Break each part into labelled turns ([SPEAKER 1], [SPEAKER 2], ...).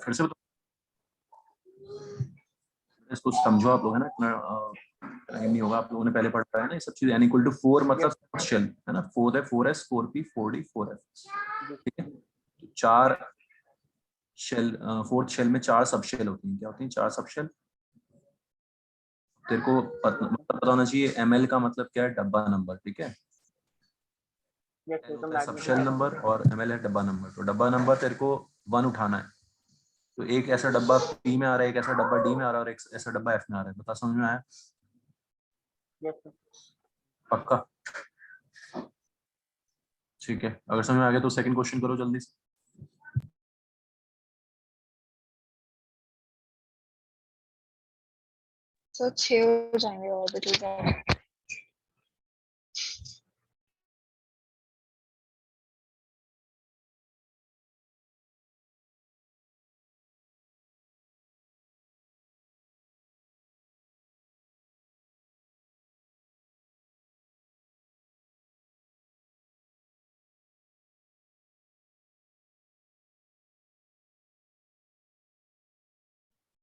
[SPEAKER 1] फिर से इसको समझो आप लोग, है ना, इतना टाइम नहीं होगा, आप लोगों ने पहले पढ़ा है ना ये सब चीज। n इक्वल टू 4 मतलब शेल है ना, 4 है, 4s 4p 4d 4f, ठीक है। तो 4 शेल, फोर्थ शेल में 4 सब शेल होती हैं। क्या होती हैं? 4 सब शेल। तेरे को पता होना चाहिए ml का मतलब क्या है, डब्बा नंबर, ठीक है। L होता है सब शेल नंबर और ml है डब्बा नंबर। तो डब्बा नंबर तेरे को 1 उठाना है। तो एक ऐसा डब्बा P में आ रहा है, एक ऐसा डब्बा D में आ रहा है और एक ऐसा डब्बा F में आ रहा है। बता, समझ में आया? पक्का? ठीक है, अगर समझ में आ गया तो सेकंड क्वेश्चन करो जल्दी से।
[SPEAKER 2] तो 6 हो जाएंगे ऑर्बिटल।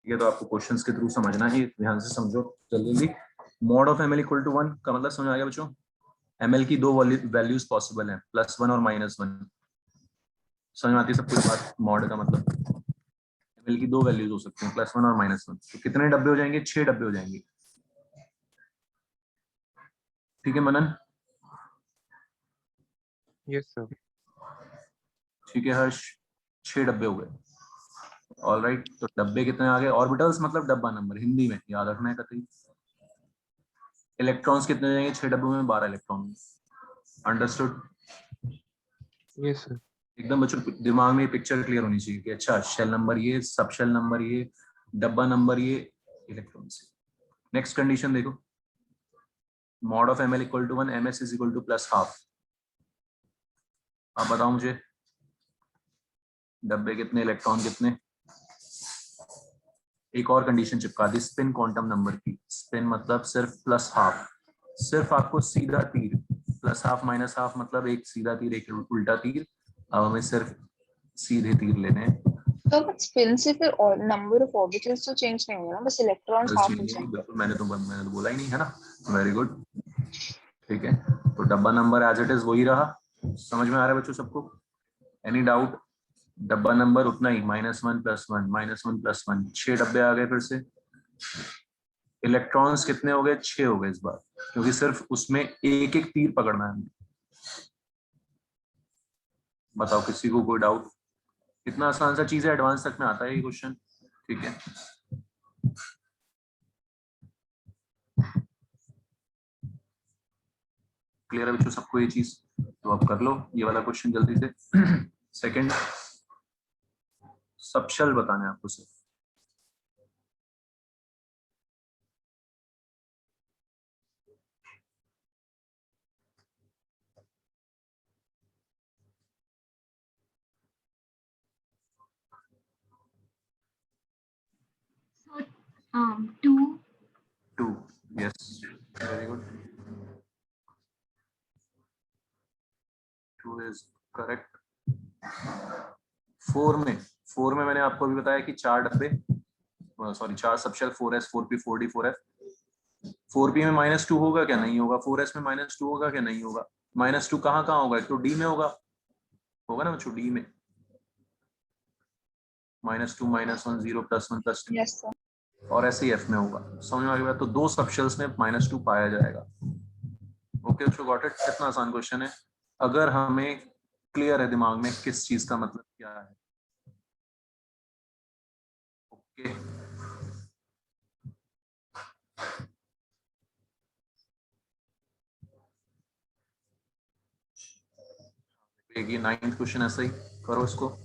[SPEAKER 1] ठीक है, तो आपको क्वेश्चंस के थ्रू समझना है, ध्यान से समझो जल्दी। Mod of ml equal to 1 का मतलब समझ आ गया बच्चों? ml की दो वैल्यूज पॉसिबल हैं, +1 और -1। समझ में आती है सबको बात? मॉड का मतलब ml की दो वैल्यूज हो सकती हैं, +1 और -1। तो कितने डब्बे हो जाएंगे? 6 डब्बे हो जाएंगे। ठीक है मनन?
[SPEAKER 3] Yes sir.
[SPEAKER 1] ठीक है हर्ष, 6 डब्बे हो गए। ऑल राइट, तो डब्बे कितने आ गए? ऑर्बिटल्स मतलब डब्बा नंबर, हिंदी में याद रखना है कतई। इलेक्ट्रॉन्स कितने हो जाएंगे 6 डब्बों में? 12 इलेक्ट्रॉन। अंडरस्टूड?
[SPEAKER 3] Yes sir.
[SPEAKER 1] एकदम बच्चों दिमाग में पिक्चर क्लियर होनी चाहिए कि अच्छा शेल नंबर ये, सब शेल नंबर ये, डब्बा नंबर ये, इलेक्ट्रॉन से। नेक्स्ट कंडीशन देखो, mod of ml equal to 1, ms is equal to +12। आप बताओ मुझे, डब्बे कितने, इलेक्ट्रॉन कितने? एक और कंडीशन चिपका दी स्पिन क्वांटम नंबर की। स्पिन मतलब सिर्फ +12, सिर्फ आपको सीधा तीर, +12 -12 मतलब एक सीधा तीर एक उल्टा तीर। अब हमें सिर्फ सीधे तीर लेने हैं।
[SPEAKER 2] तो स्पिन से फिर और नंबर ऑफ ऑर्बिटल्स तो चेंज नहीं होंगे ना, बस इलेक्ट्रॉन्स हाफ हो जाएंगे।
[SPEAKER 1] बिल्कुल, मैंने तो बोला ही नहीं है ना। वेरी गुड, ठीक है। तो डब्बा नंबर एज इट इज वही रहा। समझ में आ रहा है बच्चों सबको? Any doubt? डब्बा नंबर उतना ही, -1 +1 -1 +1, 6 डब्बे आ गए फिर से। इलेक्ट्रॉन्स कितने हो गए? 6 हो गए इस बार, क्योंकि सिर्फ उसमें एक एक तीर पकड़ना है। बताओ किसी को कोई डाउट? इतना आसान सा चीज है, एडवांस तक में आता है ये क्वेश्चन, ठीक है। क्लियर है बच्चों सबको ये चीज? तो आप कर लो ये वाला क्वेश्चन जल्दी से। सेकंड, सबशेल बताना है आपको सिर्फ।
[SPEAKER 4] Two.
[SPEAKER 1] 2, yes, very good, 2 is correct. 4 में मैंने आपको अभी बताया कि 4 डब्बे, sorry 4 subshell, 4s 4p 4d 4f। 4p में -2 होगा क्या? नहीं होगा। 4s में -2 होगा क्या? नहीं होगा। -2 कहाँ कहाँ होगा? एक तो डी में होगा, होगा ना बच्चों, डी में -2 -1 0 +1 +2,
[SPEAKER 2] यस सर।
[SPEAKER 1] और ऐसे ही एफ में होगा। समझ में आ गया? तो दो सबशेल्स में -2 पाया जाएगा। ओके बच्चों, गॉट इट? कितना आसान क्वेश्चन है, अगर हमें क्लियर है दिमाग में किस चीज का मतलब क्या है। ओके, ये 9th क्वेश्चन ऐसा ही करो इसको।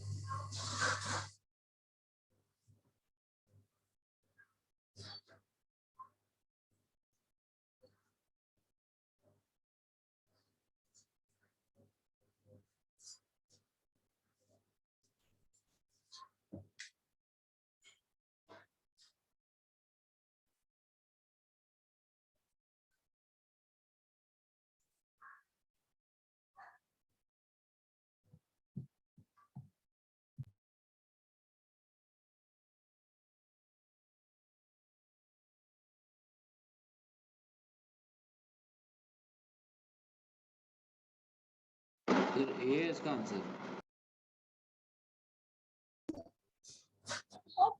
[SPEAKER 5] सर ए है इसका आंसर।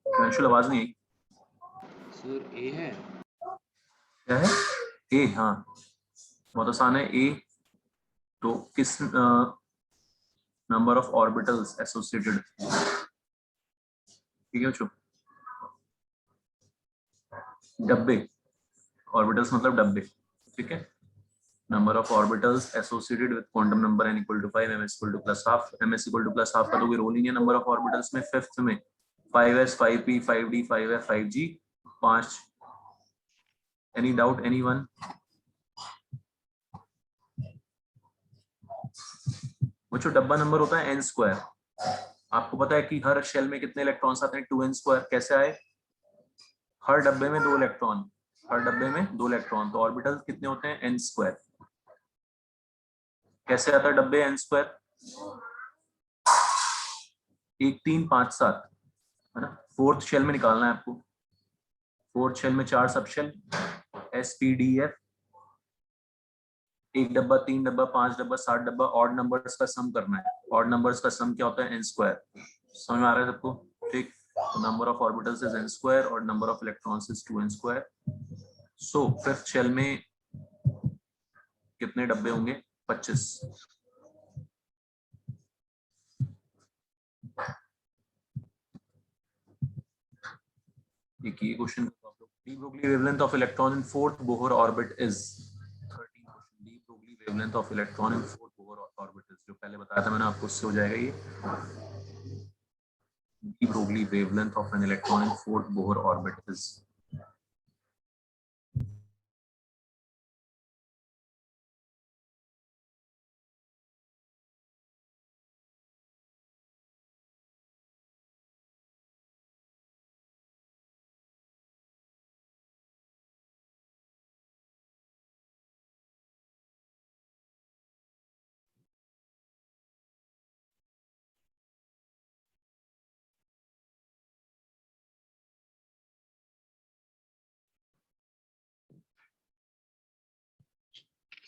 [SPEAKER 1] प्रियांशु आवाज नहीं आई।
[SPEAKER 5] सर ए है।
[SPEAKER 1] क्या है? ए, हाँ बहुत आसान है ए। तो किस नंबर ऑफ ऑर्बिटल्स एसोसिएटेड, ठीक है बच्चों? डब्बे, ऑर्बिटल्स मतलब डब्बे, ठीक है। Number of orbitals associated with quantum number n equal to 5, ms equal to plus half. ms equal to plus half का तो कोई रोल नहीं है नंबर ऑफ ऑर्बिटल्स में। फिफ्थ में 5s 5p 5d 5f 5g 5। Any doubt anyone? बच्चों डब्बा number होता है n स्क्वायर। आपको पता है कि हर शेल में कितने इलेक्ट्रॉन्स आते हैं? 2n square. कैसे आए? हर डब्बे में 2 इलेक्ट्रॉन, हर डब्बे में 2 इलेक्ट्रॉन, तो ऑर्बिटल कितने होते हैं? n square. कैसे आता है डब्बे n स्क्वायर? 1 3 5 7, है ना। फोर्थ शेल में निकालना है आपको। फोर्थ शेल में 4 सब shell, s p d f, 1 डब्बा 3 डब्बा 5 डब्बा 7 डब्बा। ऑड नंबर्स का सम करना है। ऑड नंबर्स का सम क्या होता है? n square. समझ में आ रहा है सबको? ठीक। Number of orbitals is n square और number of electrons is 2n square. So fifth shell में कितने डब्बे होंगे? 25। एक ये question de Broglie wavelength of electron in fourth Bohr orbit is 13 question. De Broglie wavelength of electron in fourth Bohr orbit is, जो पहले बताया था मैंने आपको, उससे हो जाएगा ये। D Broglie wavelength of an electron in fourth Bohr orbit is.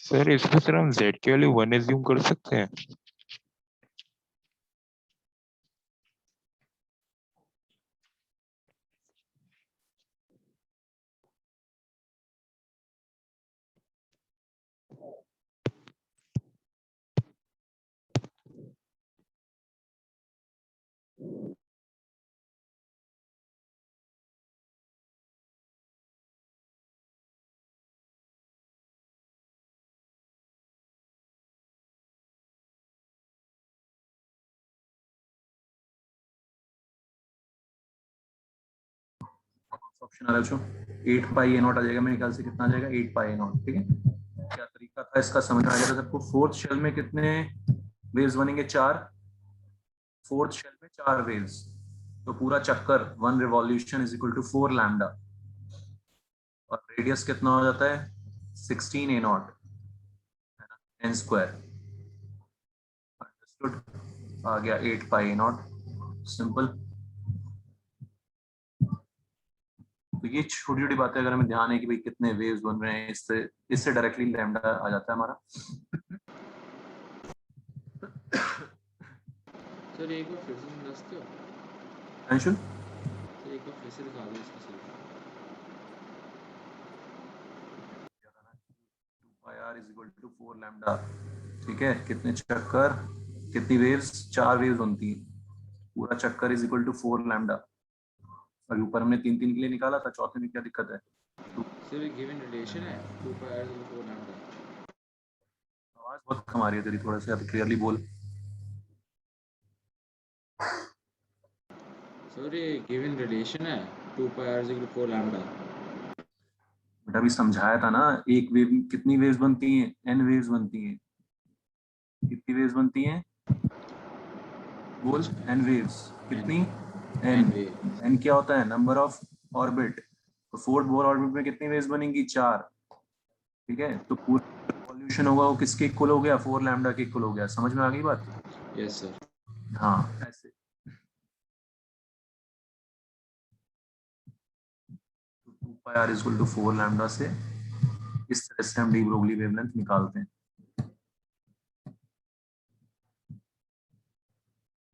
[SPEAKER 3] Sir इसमें सर हम z के वैल्यू 1 एज्यूम कर सकते हैं।
[SPEAKER 1] ऑप्शन आ रहा है बच्चों, 8 पाई ए नॉट आ जाएगा मेरे ख्याल से। कितना आ जाएगा? 8 पाई ए नॉट, ठीक है। क्या तरीका था इसका समझ में आ गया था सबको? फोर्थ शेल में कितने वेव्स बनेंगे? 4। फोर्थ शेल में 4 वेव्स, तो पूरा चक्कर 1 revolution is equal to 4 lambda. और रेडियस कितना हो जाता है? 16 ए नॉट, है ना, n स्क्वायर। अंडरस्टूड? आ गया 8 पाई ए नॉट। सिंपल। तो ये छोटी छोटी बातें अगर हमें ध्यान है कि भाई कितने वेव्स बन रहे हैं, इससे इससे डायरेक्टली लैम्डा आ जाता है हमारा।
[SPEAKER 5] सर एक बार फिर से समझा सकते हो?
[SPEAKER 1] अंशुल,
[SPEAKER 5] सर एक बार फिर से दिखा दो इसका solution.
[SPEAKER 1] 2πr is equal to 4 lambda, ठीक है। कितने चक्कर, कितनी वेव्स? 4 वेव्स बनती हैं। पूरा चक्कर इज इक्वल टू 4 लैम्डा। और ऊपर हमने 3 3 के लिए निकाला था, चौथे में क्या दिक्कत है?
[SPEAKER 5] सर एक गिवन रिलेशन है 2 पाई r 4 लैम्डा।
[SPEAKER 1] आवाज बहुत कम आ रही है तेरी, थोड़ा सा क्लियरली बोल।
[SPEAKER 5] सर ये गिवन रिलेशन है 2 पाई r 4 लैम्डा।
[SPEAKER 1] बेटा अभी समझाया था ना, एक वेव कितनी वेव्स बनती हैं? n वेव्स बनती हैं। कितनी वेव्स बनती हैं? बोल। n वेव्स कितनी? n।
[SPEAKER 5] n wave.
[SPEAKER 1] n क्या होता है? Number of orbit. तो फोर्थ बोर ऑर्बिट में कितनी वेव्स बनेंगी? 4, ठीक है। तो पूरा रिवॉल्यूशन होगा वो किसके इक्वल हो गया? 4 लैम्डा के इक्वल हो गया। समझ में आ गई बात?
[SPEAKER 5] Yes sir.
[SPEAKER 1] हाँ ऐसे। 2 pi r is equal to 4 lambda से इस तरह से हम डी ब्रोगली वेवलेंथ निकालते हैं।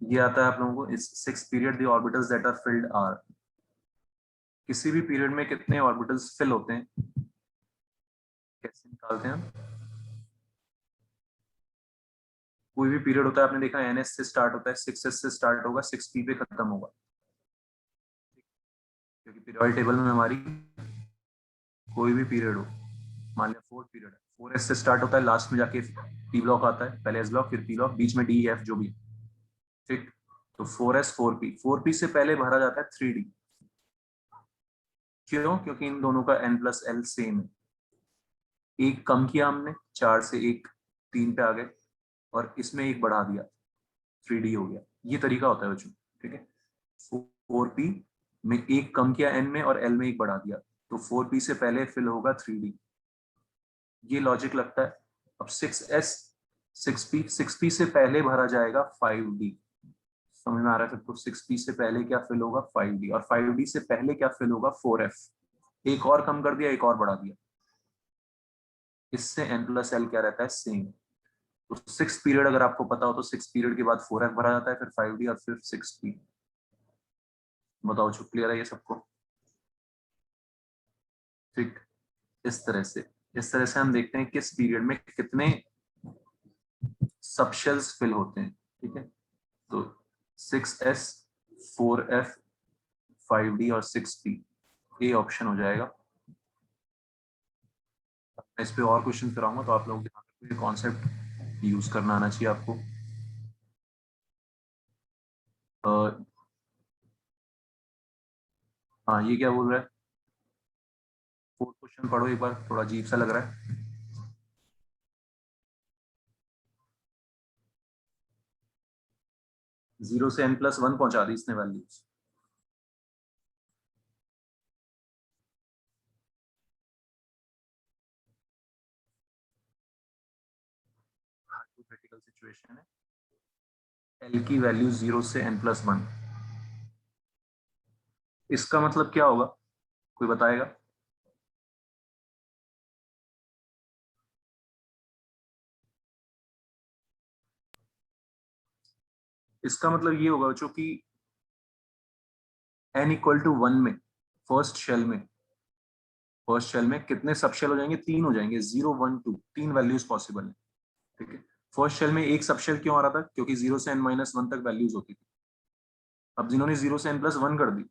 [SPEAKER 1] ये आता है आप लोगों को इस 6 period the orbitals that are filled are, किसी भी पीरियड में कितने ऑर्बिटल्स फिल होते हैं कैसे निकालते हैं हम। कोई भी पीरियड होता है आपने देखा NS से स्टार्ट होता है, 6S से स्टार्ट होगा, 6P पे खत्म होगा, क्योंकि पीरियड टेबल में हमारी कोई भी पीरियड हो, मान लिया 4 पीरियड है, 4S से स्टार्ट होता है, लास्ट में जाके P ब्लॉक आता है, पहले S ब्लॉक फिर P ब्लॉक, बीच में D F जो भी, ठीक। तो 4S 4P, 4P से पहले भरा जाता है 3D, क्यों? क्योंकि इन दोनों का N+L सेम है, एक कम किया हमने 4 से, एक 3 पे आ गए, और इसमें एक बढ़ा दिया 3D हो गया, ये तरीका होता है बच्चों, ठीक है। 4P में एक कम किया N में और L में एक बढ़ा दिया, तो 4P से पहले फिल होगा 3D, ये लॉजिक लगता है। अब 6S 6P से पहले भरा जाएगा 5D, समझ में आ रहा है सबको? 6P से पहले क्या फिल होगा 5D, और 5D से पहले क्या फिल होगा 4F, एक और कम कर दिया, एक और बढ़ा दिया, इससे N+L क्या रहता है सेम। तो 6 पीरियड अगर आपको पता हो तो 6 पीरियड के बाद 4F भरा जाता है, फिर 5D और फिर 6P। बताओ जो क्लियर है ये सबको? ठीक, इस तरह से हम देखते हैं किस पीरियड में कितने सबशेल्स फिल होते हैं, ठीक है। तो 6S 4F 5D और 6P, ये ऑप्शन हो जाएगा। मैं इस पे और क्वेश्चन कराऊंगा तो आप लोग ध्यान रखो, ये कॉन्सेप्ट यूज करना आना चाहिए आपको। हाँ, ये क्या बोल रहा है? 4th क्वेश्चन पढ़ो एक बार, थोड़ा अजीब सा लग रहा है। जीरो से N+1 पहुंचा दी इसने वैल्यूज। हाइपोथेटिकल सिचुएशन है, L की वैल्यू 0 से N+1, इसका मतलब क्या होगा, कोई बताएगा? इसका मतलब ये होगा बच्चों कि N=1 में फर्स्ट शेल में कितने सब शेल हो जाएंगे? 3 हो जाएंगे, 0 1 2, 3 वैल्यूज पॉसिबल है, ठीक है। फर्स्ट शेल में एक सब शेल क्यों आ रहा था? क्योंकि 0 से N-1 तक वैल्यूज होती थी। अब जिन्होंने 0 से N+1 कर दी,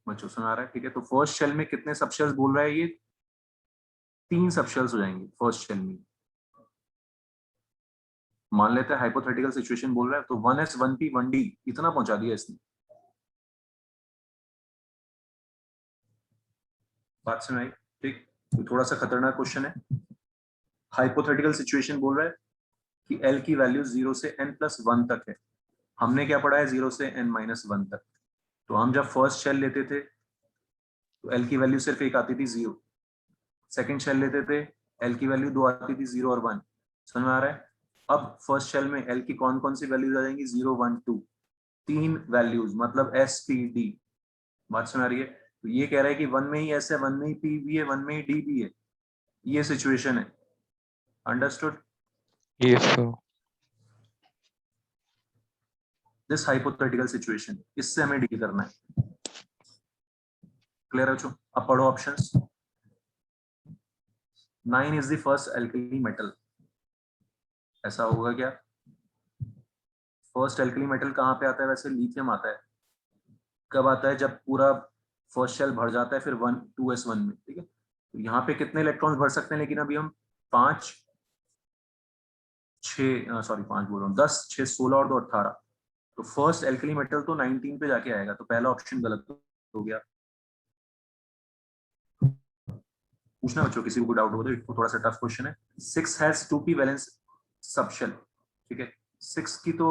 [SPEAKER 1] बच्चों सुना रहा है, ठीक है। तो फर्स्ट शेल में कितने सब शेल्स बोल रहा है ये? 3 सब शेल्स हो जाएंगे फर्स्ट शेल में। मान लेते हैं हाइपोथेटिकल सिचुएशन बोल रहा है, तो 1S 1P 1D इतना पहुंचा दिया इसने। बात सुनाई, ठीक। तो थोड़ा सा खतरनाक क्वेश्चन है। हाइपोथेटिकल सिचुएशन बोल रहा है कि L की वैल्यू 0 से N+1 तक है। हमने क्या पढ़ा है? 0 से N-1 तक। तो हम जब फर्स्ट शेल लेते थे तो L की वैल्यू सिर्फ एक आती थी 0, सेकंड शेल लेते थे L की वैल्यू 2 आती थी 0 और 1, समझ में आ रहा है? अब फर्स्ट शेल में L की कौन कौन सी वैल्यूज आ जाएंगी? 0 1 2, 3 वैल्यूज, मतलब SPD। बात सुना रही है? तो ये कह रहा है कि 1 में ही S है, 1 में ही P भी है, 1 में ही D भी है, ये सिचुएशन है। Understood?
[SPEAKER 3] Yes, sir.
[SPEAKER 1] This hypothetical situation, इससे हमें डील करना है। क्लियर है बच्चों? अब पढ़ो options. 9 is the first alkali metal, ऐसा होगा क्या? फर्स्ट एल्कली मेटल कहाँ पे आता है वैसे? लिथियम आता है। कब आता है? जब पूरा फर्स्ट शेल भर जाता है, फिर 2s1 में, ठीक है। तो यहाँ पे कितने इलेक्ट्रॉन्स भर सकते हैं? लेकिन अभी हम 5 6 सॉरी 5 बोल रहा हूँ, 10 6 16 और 2 18। तो फर्स्ट एल्कली मेटल तो 19 पे जाके आएगा, तो पहला ऑप्शन गलत हो गया। पूछना बच्चों, किसी को डाउट हो तो, थोड़ा सा टफ क्वेश्चन है। 6 हैज 2p वैलेंस सबशेल, ठीक है। 6 की तो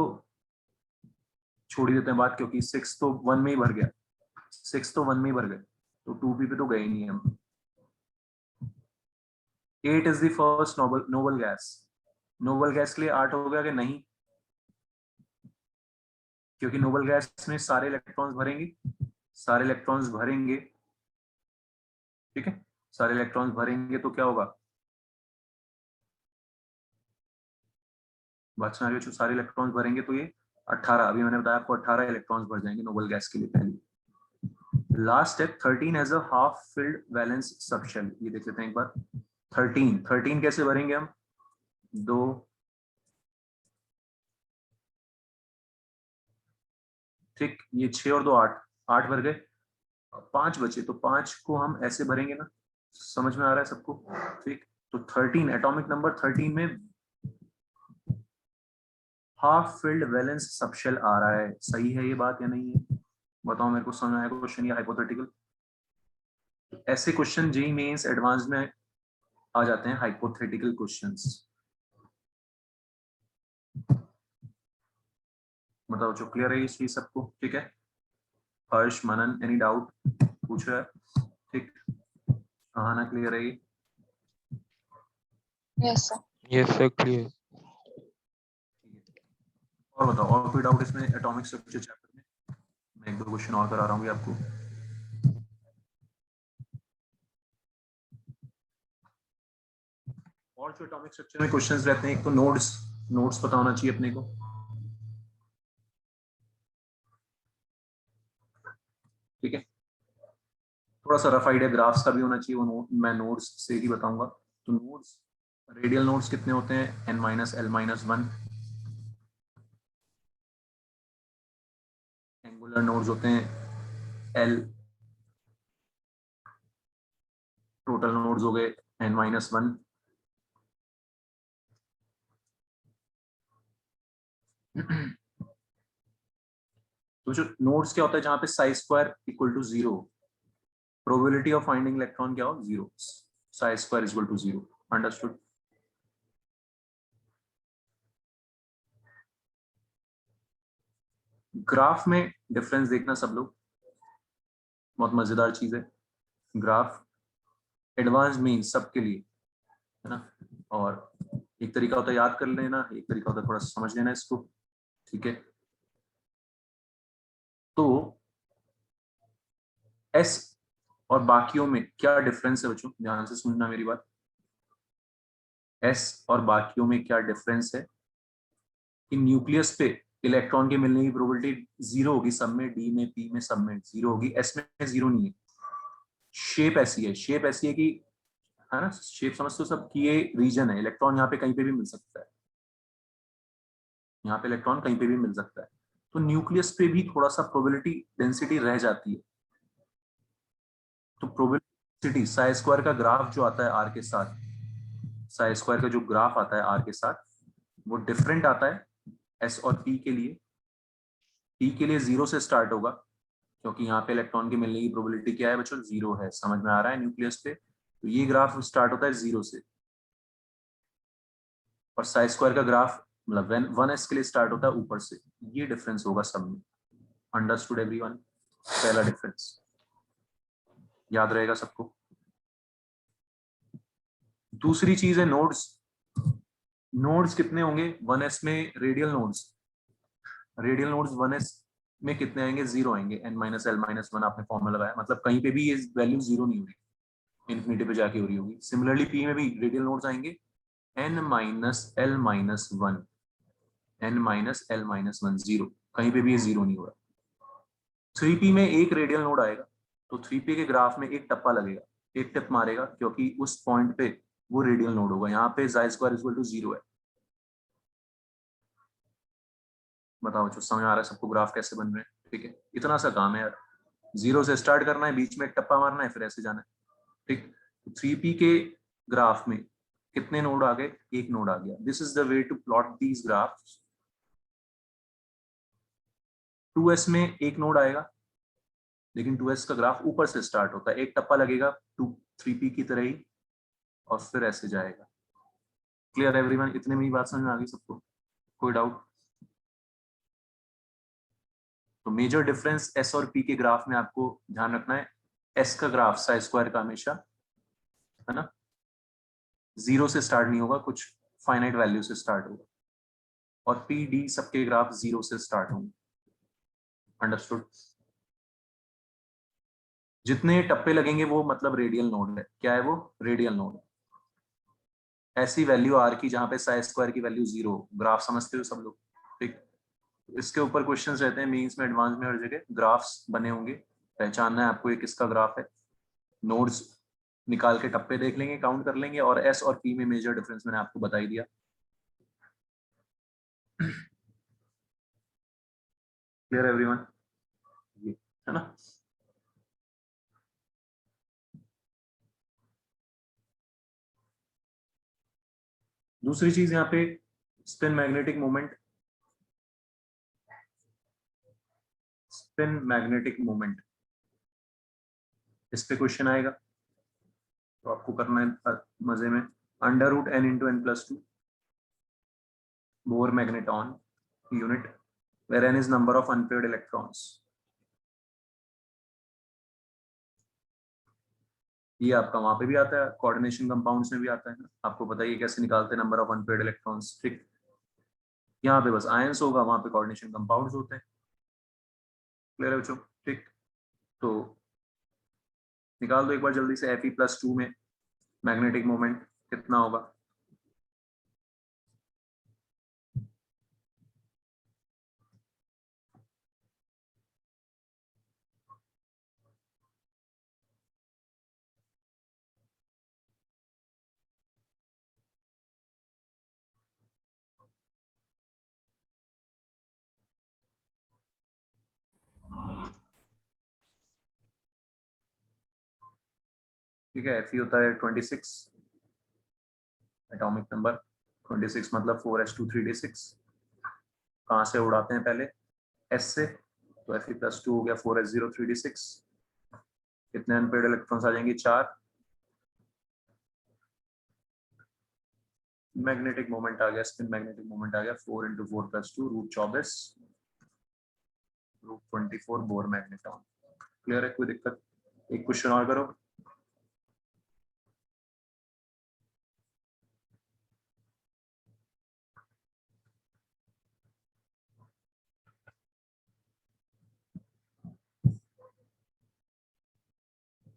[SPEAKER 1] छोड़ ही देते हैं बात, क्योंकि 6 तो 1 में ही भर गया, 6 तो 1 में ही भर गए, तो 2p पे तो गए ही नहीं हम। 8 is the first noble gas, noble gas के लिए 8 हो गया कि नहीं? क्योंकि नोबल गैस में सारे इलेक्ट्रॉन्स भरेंगे, सारे इलेक्ट्रॉन्स भरेंगे, ठीक है। सारे इलेक्ट्रॉन्स भरेंगे तो क्या होगा? बात समझ रहे हो? सारे इलेक्ट्रॉन्स भरेंगे तो ये 18, अभी मैंने बताया आपको 18 इलेक्ट्रॉन्स भर जाएंगे नोबल गैस के लिए पहली। Last step 13 as a half filled valence subshell, ये देख लेते हैं एक बार। 13 कैसे भरेंगे हम? 2 ठीक, ये 6 और 2 8, 8 भर गए, 5 बचे, तो 5 को हम ऐसे भरेंगे ना, समझ में आ रहा है सबको? ठीक, तो 13 एटॉमिक नंबर 13 में हाफ फिल्ड वैलेंस सबशेल आ रहा है। सही है ये बात या नहीं है? बताओ मेरे को, समझ आया क्वेश्चन या हाइपोथेटिकल? ऐसे क्वेश्चन जेईई मेंस एडवांस में आ जाते हैं, हाइपोथेटिकल क्वेश्चंस। बताओ जो क्लियर है इस चीज सबको? ठीक है, हर्ष, मनन, एनी डाउट? पूछ रहा है? ठीक, कहाना क्लियर है ये?
[SPEAKER 2] Yes sir.
[SPEAKER 3] Yes, sir, clear.
[SPEAKER 1] और बताओ, और कोई डाउट इसमें एटॉमिक स्ट्रक्चर चैप्टर में? मैं एक दो क्वेश्चन और करा रहा हूँ आपको। और जो एटॉमिक स्ट्रक्चर में क्वेश्चंस रहते हैं, एक तो नोड्स पता होना चाहिए अपने को। ठीक है, थोड़ा सा रफ आइडिया ग्राफ्स का भी होना चाहिए, वो मैं नोड्स से ही बताऊंगा। तो नोड्स, रेडियल नोड्स कितने होते हैं? n-l-1। एंगुलर नोड्स होते हैं l। टोटल नोड्स हो गए n-1। तो जो नोड्स क्या होता है, जहां पे psi square equal to 0, probability of finding electron क्या हो? 0, psi square equal to 0। Understood? Graph में डिफरेंस देखना सब लोग, बहुत मजेदार चीज है ग्राफ। एडवांस मीन्स सबके लिए, है ना? और एक तरीका होता है याद कर लेना, एक तरीका होता है थोड़ा समझ लेना इसको। ठीक है, तो एस और बाकियों में क्या डिफरेंस है बच्चों? ध्यान से सुनना मेरी बात। एस और बाकियों में क्या डिफरेंस है? कि न्यूक्लियस पे इलेक्ट्रॉन के मिलने की प्रोबेबिलिटी 0 होगी सब में, डी में, पी में, सब में 0 होगी, एस में 0 नहीं है। शेप ऐसी है, शेप ऐसी है कि, है ना, शेप समझते हो सब कि ये रीजन है, इलेक्ट्रॉन यहाँ पे कहीं पे भी मिल सकता है, यहाँ पे इलेक्ट्रॉन कहीं पे भी मिल सकता है। तो न्यूक्लियस पे भी थोड़ा सा प्रोबेबिलिटी डेंसिटी रह जाती है। तो प्रोबेबिलिटी साई स्क्वायर का ग्राफ जो आता है आर के साथ, साई स्क्वायर का जो ग्राफ आता है आर के साथ, वो डिफरेंट आता है एस और पी के लिए। पी के लिए 0 से स्टार्ट होगा, क्योंकि यहाँ पे इलेक्ट्रॉन के मिलने की प्रोबेबिलिटी क्या है बच्चों? 0 है। समझ में आ रहा है न्यूक्लियस पे? तो ये ग्राफ स्टार्ट होता है 0 से, और साई स्क्वायर का ग्राफ मतलब 1s के लिए स्टार्ट होता है ऊपर से। ये डिफरेंस होगा सब में। Understood everyone? पहला डिफरेंस याद रहेगा सबको। दूसरी चीज है नोड्स। नोड्स कितने होंगे 1s में? रेडियल नोड्स 1s में कितने आएंगे? 0 आएंगे। n-l-1 आपने फॉर्मूला लगाया, मतलब कहीं पे भी ये वैल्यू 0 नहीं होगी, इन्फिनिटी पे जाके हो रही होगी। सिमिलरली पी में भी रेडियल नोड्स आएंगे n-l-1, n-l-1 0, कहीं पे भी ये 0 नहीं होगा। 3p में एक रेडियल नोड आएगा, तो 3p के ग्राफ में एक टप्पा लगेगा, एक टिप मारेगा, क्योंकि उस पॉइंट पे वो रेडियल नोड होगा। यहाँ पे साई स्क्वायर इक्वल टू 0 है। बताओ जो समझ आ रहा है सबको ग्राफ कैसे बन रहे हैं? ठीक है, इतना सा काम है यार, 0 से स्टार्ट करना है, बीच में एक टप्पा मारना है, फिर ऐसे जाना है। ठीक, 3p के ग्राफ में कितने नोड आ गए? एक नोड आ गया। This is the way to plot these graphs. 2s में एक नोड आएगा, लेकिन 2s का ग्राफ ऊपर से स्टार्ट होता है, एक टप्पा लगेगा 3p की तरह ही, और फिर ऐसे जाएगा। Clear everyone? इतने में ही बात समझ में आ गई सबको? कोई डाउट? तो मेजर डिफरेंस एस और पी के ग्राफ में आपको ध्यान रखना है, एस का ग्राफ साई स्क्वायर का हमेशा, है ना, 0 से स्टार्ट नहीं होगा, कुछ फाइनाइट वैल्यू से स्टार्ट होगा, और पी डी सबके ग्राफ 0 से स्टार्ट होंगे। अंडरस्टूड? जितने टप्पे लगेंगे वो मतलब रेडियल नोड है। क्या है वो? Radial node. ऐसी वैल्यू आर की जहाँ पे साई स्क्वायर की वैल्यू 0, ग्राफ समझते हो सब लोग, ठीक। इसके ऊपर क्वेश्चंस रहते हैं मेंस में, एडवांस में, हर जगह ग्राफ्स बने होंगे, पहचानना है आपको ये किसका ग्राफ है। नोड्स निकाल के टप्पे देख लेंगे, काउंट कर लेंगे, और एस और पी में मेजर डिफरेंस मैंने आपको बता ही दिया। क्लियर एवरीवन, ये है ना। दूसरी चीज यहाँ पे spin magnetic moment, spin magnetic moment, इस पे क्वेश्चन आएगा तो आपको करना है मजे में। Under root n into n plus 2 Bohr magneton unit, where n is number of unpaired electrons। ये आपका वहां पे भी आता है, कोऑर्डिनेशन कंपाउंड्स में भी आता है ना, आपको पता ही है कैसे निकालते हैं नंबर ऑफ अनपेयर्ड इलेक्ट्रॉन्स, ठीक। यहाँ पे बस आयंस होगा, वहां पे कोऑर्डिनेशन कंपाउंड्स होते हैं। क्लियर है बच्चों, ठीक। तो निकाल दो एक बार जल्दी से, Fe+2 में मैग्नेटिक मोमेंट कितना होगा। ठीक है, Fe होता है 26, एटॉमिक नंबर 26 मतलब 4s2 3d6। कहाँ से उड़ाते हैं पहले, s से, तो Fe+2 हो गया 4s0 3d6। कितने अनपेयर्ड इलेक्ट्रॉन्स आ जाएंगे, 4। मैग्नेटिक मोमेंट आ गया, स्पिन मैग्नेटिक मोमेंट आ गया 4 into 4 plus 2 root 24 root 24 Bohr magneton. Clear है, कोई दिक्कत। एक क्वेश्चन और करो।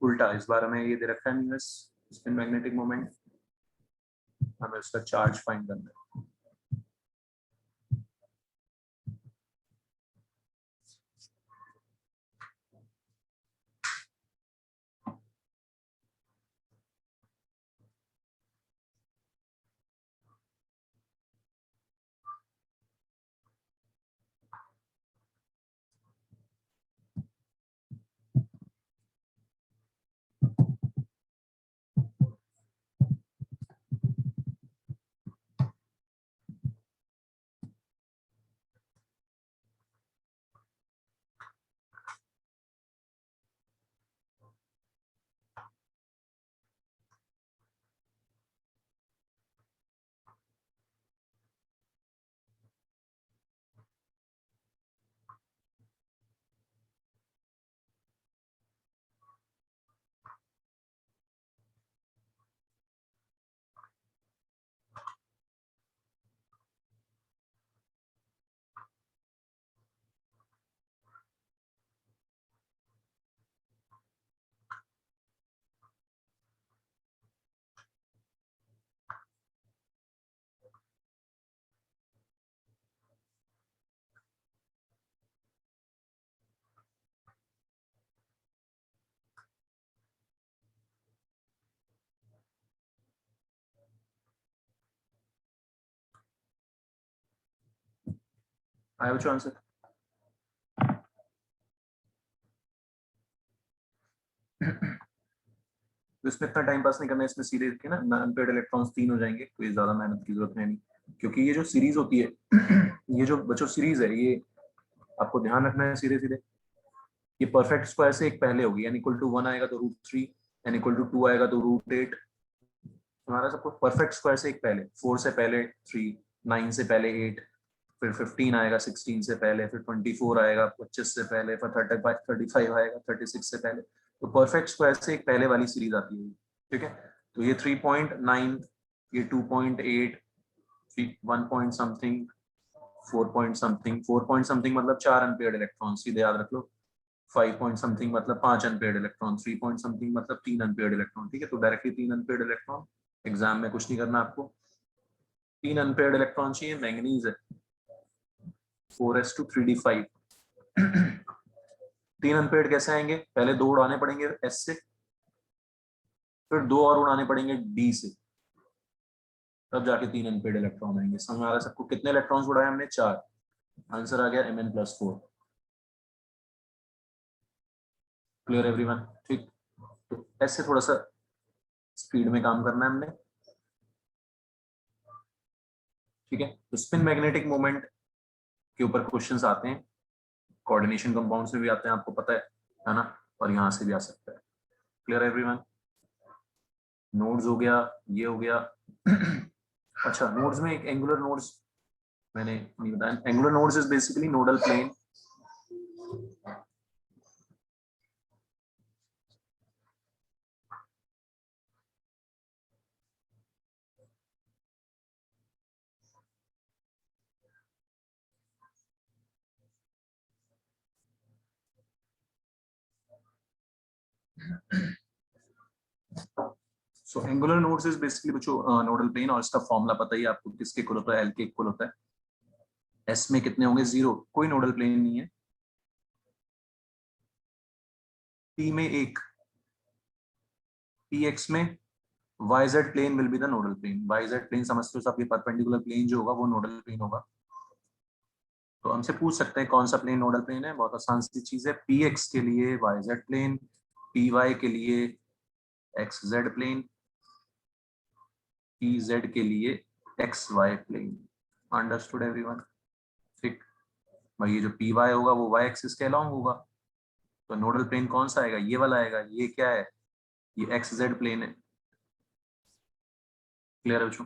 [SPEAKER 1] उल्टा, इस बार हमें ये दे रखा है न्यूएस स्पिन मैग्नेटिक मोमेंट, हमें उसका चार्ज फाइंड करना है। आया बच्चों आंसर। तो इसमें इतना टाइम पास नहीं करना है, इसमें सीधे के ना अनपेयर्ड इलेक्ट्रॉन्स 3 हो जाएंगे, कोई ज्यादा मेहनत की जरूरत है नहीं, क्योंकि ये जो सीरीज होती है ये जो बच्चों सीरीज है, ये आपको ध्यान रखना है सीधे सीधे। ये परफेक्ट स्क्वायर से एक पहले होगी, n इक्वल टू 1 आएगा तो √3, n इक्वल टू 2 आएगा तो √8। हमारा सबको परफेक्ट स्क्वायर से एक पहले, 4 से पहले 3, 9 से पहले 8, फिर 15 आएगा 16 से पहले, फिर 24 आएगा 25 से पहले, फिर 35 आएगा 36 से पहले। तो परफेक्ट स्क्वायर से एक पहले वाली सीरीज आती है, ठीक है। तो ये 3.9, ये 2.8, 1 point something, 4 point something, 4 point something मतलब 4 अनपेयर्ड इलेक्ट्रॉन, सीधे याद रख लो। 5 पॉइंट समथिंग मतलब 5 अनपेयर्ड इलेक्ट्रॉन, 3 पॉइंट समथिंग मतलब 3 अनपेयर्ड इलेक्ट्रॉन, ठीक है। तो डायरेक्टली 3 अनपेयर्ड इलेक्ट्रॉन एग्जाम में कुछ नहीं करना आपको। 3 अनपेयर्ड इलेक्ट्रॉन चाहिए, मैंगनीज है 4s2 3d5। 3 अनपेयर्ड कैसे आएंगे? पहले 2 उड़ाने पड़ेंगे s से, फिर 2 और उड़ाने पड़ेंगे d से, तब जाके 3 अनपेयर्ड इलेक्ट्रॉन आएंगे। समझ आ रहा है सबको? कितने इलेक्ट्रॉन्स उड़ाए हमने? 4। आंसर आ गया Mn+4। Clear everyone? ठीक, तो ऐसे थोड़ा सा स्पीड में काम करना है हमने। ठीक है, तो स्पिन मैग्नेटिक मोमेंट के ऊपर क्वेश्चंस आते हैं, कोऑर्डिनेशन कंपाउंड से भी आते हैं, आपको पता है ना, और यहाँ से भी आ सकता है। Clear everyone? नोड्स हो गया, ये हो गया। अच्छा, नोड्स में एक एंगुलर नोड्स मैंने नहीं बताया। Angular nodes is basically nodal plane. So angular nodes is basically बच्चों नोडल प्लेन, और इसका फॉर्मूला पता ही है आपको, किसके इक्वल होता है? एल के इक्वल होता है। एस में कितने होंगे? 0, कोई नोडल प्लेन नहीं है। पी में 1, पी एक्स में Y Z plane will be the nodal plane. Y Z plane समझते हो सब, ये परपेंडिकुलर प्लेन जो होगा वो नोडल प्लेन होगा। तो हमसे पूछ सकते हैं कौन सा प्लेन नोडल प्लेन है। बहुत आसान सी चीज है, पी एक्स के लिए Y Z plane, P Y के लिए X Z plane, P Z के लिए X Y plane. Understood everyone? ठीक भाई, ये जो पी वाई होगा वो वाई एक्सिस के अलोंग होगा, तो नोडल प्लेन कौन सा आएगा? ये वाला आएगा। ये क्या है? ये एक्स जेड प्लेन है। क्लियर है बच्चों?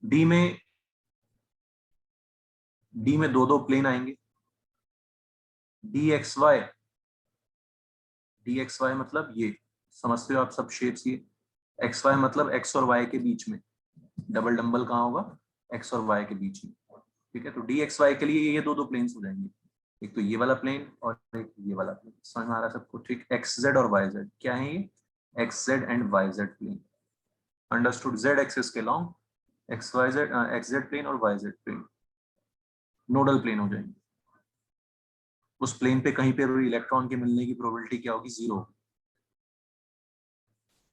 [SPEAKER 1] डी में, डी में दो प्लेन आएंगे, D X Y. D X Y मतलब ये, समझते हो आप सब शेप्स? ये एक्स वाई मतलब एक्स और वाई के बीच में, डबल डम्बल कहाँ होगा? एक्स और वाई के बीच में। ठीक है, तो डी एक्स वाई के लिए ये दो प्लेन्स हो जाएंगे, एक तो ये वाला प्लेन और एक ये वाला प्लेन। समझ में आ रहा है सबको? ठीक, एक्स जेड और वाई जेड क्या है ये? X Z and Y Z plane. Understood? Z axis के along X Y Z, X Z plane और Y Z plane nodal plane हो जाएंगे। उस प्लेन पे कहीं पे भी इलेक्ट्रॉन के मिलने की प्रोबेबिलिटी क्या होगी? 0 होगी।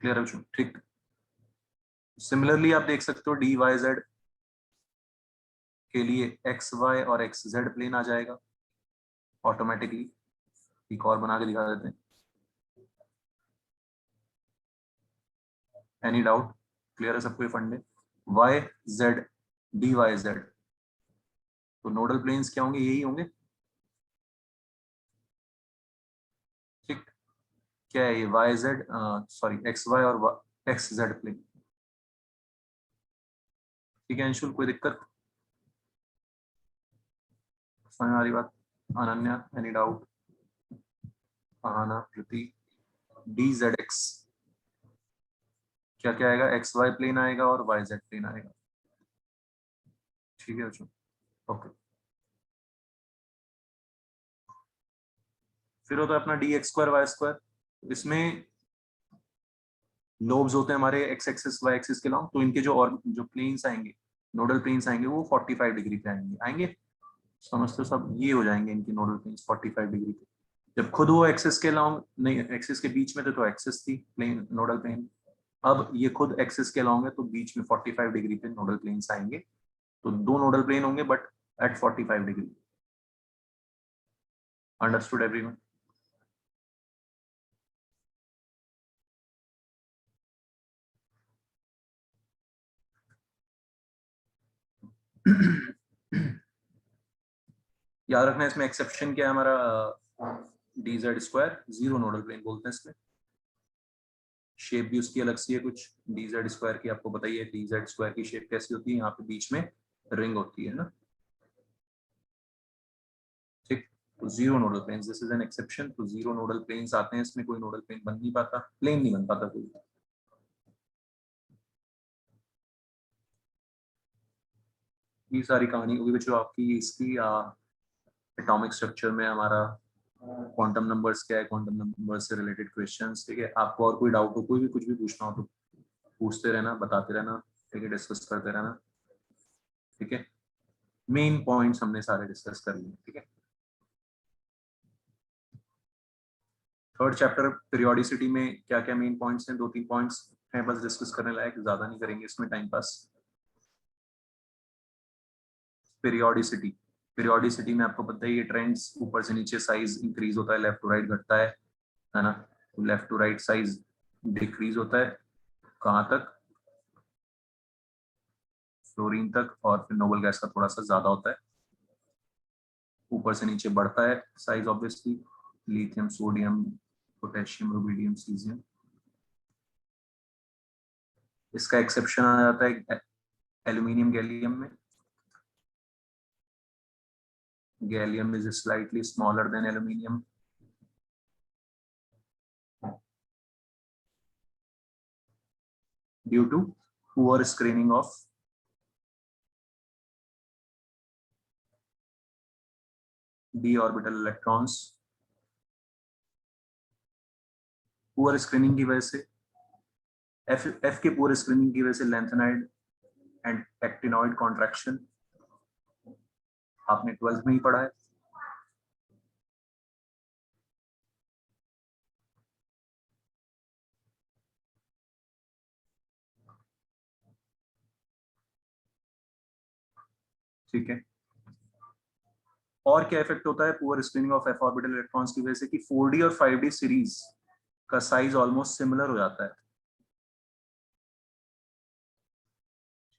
[SPEAKER 1] क्लियर है बच्चों? ठीक, सिमिलरली आप देख सकते हो डी वाई जेड के लिए एक्स वाई और एक्स जेड प्लेन आ जाएगा ऑटोमेटिकली। एक और बना के दिखा देते हैं। Any doubt? क्लियर है सबको ये फंडे? Y Z, D Y Z, तो नोडल प्लेन्स क्या होंगे? यही होंगे। ठीक, क्या है ये? Y Z, sorry X Y और एक्स जेड प्लेन। ठीक है अंशुल, कोई दिक्कत? समझ आ रही बात? Ananya, any doubt? Aana, Kriti, D Z x क्या क्या आएगा? एक्स वाई प्लेन आएगा और वाई जेड प्लेन आएगा। ठीक है बच्चों, ओके। फिर होता है अपना D X square Y square. इसमें लोब्स होते हैं हमारे एक्स एक्सिस वाई एक्सिस के लॉन्ग, तो इनके जो और जो प्लेन्स आएंगे, नोडल प्लेन्स आएंगे, वो 45 डिग्री पे आएंगे। आएंगे, समझते हो सब? ये हो जाएंगे इनके नोडल प्लेन्स 45 डिग्री पे। जब खुद वो एक्सिस के लॉन्ग नहीं, एक्सिस के बीच में थे तो एक्सिस थी प्लेन, नोडल प्लेन। अब ये खुद एक्सिस के लॉन्ग है तो बीच में 45 डिग्री पे नोडल प्लेन्स आएंगे। तो दो नोडल प्लेन होंगे but at 45 degree. Understood everyone? याद रखना इसमें एक्सेप्शन क्या है हमारा? D Z square 0 nodal plane बोलते हैं इसमें। शेप भी उसकी अलग सी है कुछ, डी जेड स्क्वायर की आपको बताइए। डी जेड स्क्वायर की शेप कैसी होती है? यहाँ पे बीच में रिंग होती है ना। ठीक, तो 0 nodal plane, this is an exception. तो 0 नोडल प्लेन्स आते हैं इसमें, कोई नोडल प्लेन बन नहीं पाता, प्लेन नहीं बन पाता कोई। ये सारी कहानी होगी बच्चों आपकी इसकी एटॉमिक स्ट्रक्चर में हमारा क्वांटम नंबर्स क्या है, क्वांटम नंबर्स से रिलेटेड क्वेश्चंस। ठीक है, आपको और कोई डाउट हो, कोई भी कुछ भी पूछना हो तो पूछते रहना, बताते रहना, ठीक है, डिस्कस करते रहना, ठीक है। मेन पॉइंट्स हमने सारे डिस्कस कर लिए, ठीक है। थर्ड चैप्टर पीरियोडिसिटी में क्या क्या मेन पॉइंट्स हैं, 2-3 पॉइंट्स हैं बस डिस्कस करने लायक, ज्यादा नहीं करेंगे इसमें टाइम पास। पीरियोडिसिटी, पीरियोडिसिटी में आपको पता है ये ट्रेंड्स ऊपर से नीचे साइज इंक्रीज होता है, लेफ्ट टू राइट घटता है ना। तो left to right size decrease होता है कहाँ तक, फ्लोरीन तक, और फिर नोबल गैस का थोड़ा सा ज्यादा होता है। ऊपर से नीचे बढ़ता है size obviously, lithium, sodium, potassium, rubidium, caesium. इसका एक्सेप्शन आ जाता है एल्यूमिनियम, गैलियम में। Gallium is slightly smaller than aluminium. Due to poor screening of d orbital electrons. Poor screening की वजह से, एफ के पुअर स्क्रीनिंग की वजह से लैंथेनाइड एंड एक्टिनॉइड कॉन्ट्रैक्शन आपने 12th में ही पढ़ा है। ठीक है, और क्या इफेक्ट होता है poor screening of F orbital electrons की वजह से कि 4d और 5d सीरीज का साइज ऑलमोस्ट सिमिलर हो जाता है,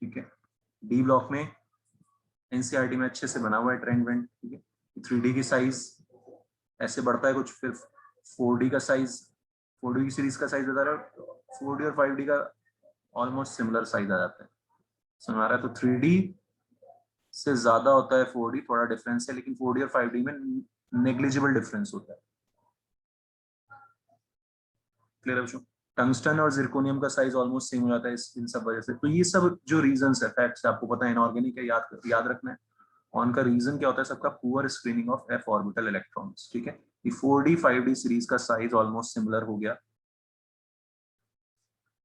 [SPEAKER 1] ठीक है। डी ब्लॉक में एनसीईआरटी में अच्छे से बना हुआ है ट्रेंड वेंड, ठीक है। 3d की साइज ऐसे बढ़ता है कुछ, फिर 4d का साइज, 4d की सीरीज का साइज बता रहा है, 4d और 5d का ऑलमोस्ट सिमिलर साइज आ जाता है, समझ आ रहा है। तो 3d से ज्यादा होता है 4d, थोड़ा डिफरेंस है, लेकिन 4d और 5d में नेग्लिजिबल डिफरेंस होता है। क्लियर है बच्चों? टंगस्टन और जिरकोनियम का साइज ऑलमोस्ट सेम हो जाता है इन सब वजह से। तो ये सब जो रीजंस है, फैक्ट्स आपको पता है, इनऑर्गेनिक है, याद रखना है। ऑन का रीजन क्या होता है सबका, poor screening of F orbital electrons, ठीक है। ये 4d 5d सीरीज का साइज ऑलमोस्ट सिमिलर हो गया।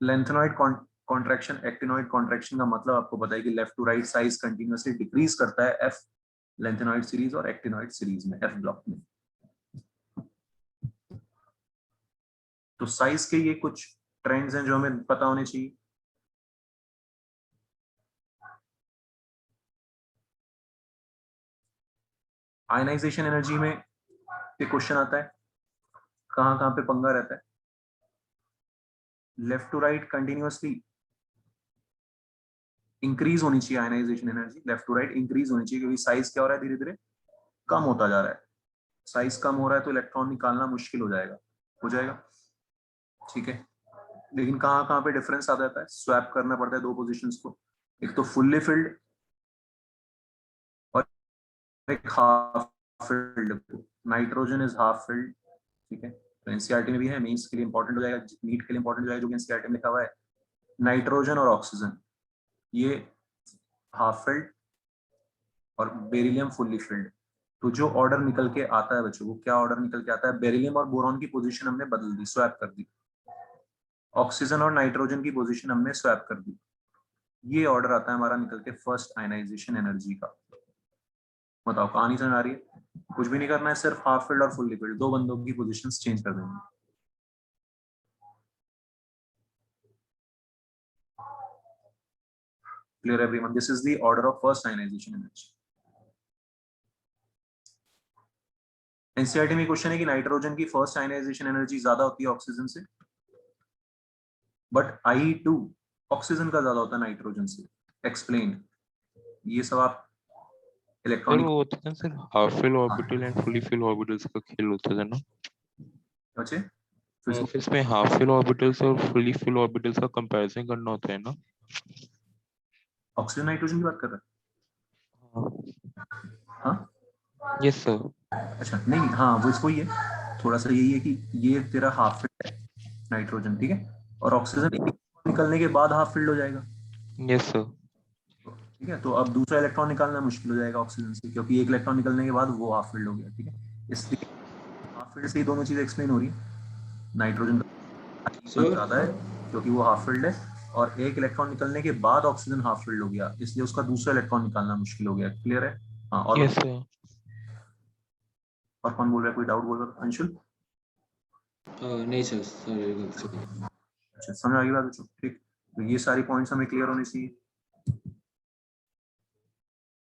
[SPEAKER 1] लेंथेनॉइड कॉन्ट्रैक्शन, एक्टिनॉइड कॉन्ट्रैक्शन का मतलब आपको पता है कि left to right size continuously decrease करता है एफ लेंथेनॉइड सीरीज और एक्टिनॉइड सीरीज में, एफ ब्लॉक में। तो साइज के ये कुछ ट्रेंड्स हैं जो हमें पता होने चाहिए। आयनाइजेशन एनर्जी में ये क्वेश्चन आता है, कहां कहां पे पंगा रहता है। Left to right continuously increase होनी चाहिए ionisation energy, left to right increase होनी चाहिए, क्योंकि साइज क्या हो रहा है, धीरे धीरे कम होता जा रहा है। साइज कम हो रहा है तो इलेक्ट्रॉन निकालना मुश्किल हो जाएगा, ठीक है। लेकिन कहां कहां पे डिफरेंस आ जाता है, स्वैप करना पड़ता है दो पोजीशंस को, एक तो फुल्ली फिल्ड और एक half filled. Nitrogen is half filled, ठीक है। तो एनसीईआरटी में भी है, मेंस के लिए इंपॉर्टेंट हो जाएगा, नीट के लिए इंपॉर्टेंट हो जाएगा, जो कि एनसीईआरटी में लिखा हुआ है। नाइट्रोजन और ऑक्सीजन ये हाफ फिल्ड और बेरिलियम फुल्ली फिल्ड। तो जो ऑर्डर निकल के आता है बच्चों, वो क्या ऑर्डर निकल के आता है, बेरिलियम और बोरॉन की पोजीशन हमने बदल दी, स्वैप कर दी। ऑक्सीजन और नाइट्रोजन की पोजीशन हमने स्वैप कर दी। ये ऑर्डर आता है हमारा निकल के फर्स्ट आयनाइजेशन एनर्जी का। बताओ कहानी समझ आ रही है? कुछ भी नहीं करना है, सिर्फ हाफ फील्ड और फुल्ली फील्ड, दो बंदों की पोजीशंस चेंज कर देंगे। Clear everyone? This is the order of first ionisation energy. NCERT में क्वेश्चन है कि नाइट्रोजन की फर्स्ट आयनाइजेशन एनर्जी ज्यादा होती है ऑक्सीजन से, बट I2 ऑक्सीजन का ज्यादा होता है नाइट्रोजन से। एक्सप्लेन। ये सब आप
[SPEAKER 3] सर
[SPEAKER 1] इलेक्ट्रॉनिक
[SPEAKER 3] वो होता था sir, half fill orbital and fully fill orbitals का खेल होता था ना।
[SPEAKER 1] बच्चे
[SPEAKER 3] फिर इसमें हाफ फिल ऑर्बिटल्स और फुली फिल ऑर्बिटल्स का कंपैरिजन करना होता है ना।
[SPEAKER 1] ऑक्सीजन नाइट्रोजन की बात कर रहे हैं? हाँ
[SPEAKER 3] यस सर।
[SPEAKER 1] अच्छा, नहीं हाँ वो इसको ही है, थोड़ा सा यही है कि ये तेरा हाफ फिल्ड है नाइट्रोजन, ठीक है, और ऑक्सीजन निकलने के बाद हाफ फिल्ड हो जाएगा,
[SPEAKER 3] यस सर।
[SPEAKER 1] ठीक है। तो अब दूसरा इलेक्ट्रॉन निकालना मुश्किल हो जाएगा ऑक्सीजन से, क्योंकि एक इलेक्ट्रॉन निकलने के बाद वो हाफ फिल्ड हो गया, ठीक है। इसलिए हाफ फिल्ड से ये दोनों चीजें एक्सप्लेन हो रही है। नाइट्रोजन का
[SPEAKER 5] सर
[SPEAKER 1] ज्यादा है क्योंकि वो हाफ फिल्ड है, और एक इलेक्ट्रॉन निकलने के बाद ऑक्सीजन हाफ फिल्ड हो गया, इसलिए उसका दूसरा इलेक्ट्रॉन निकालना मुश्किल हो गया। क्लियर है? हाँ, और
[SPEAKER 3] Yes, sir.
[SPEAKER 1] और कौन बोल रहा है? कोई डाउट बोल रहा है? अंशुल?
[SPEAKER 5] नहीं सर, सॉरी गलती से।
[SPEAKER 1] अच्छा, समझ आ गई बात बच्चों? ठीक, तो ये सारी पॉइंट्स हमें क्लियर होने चाहिए।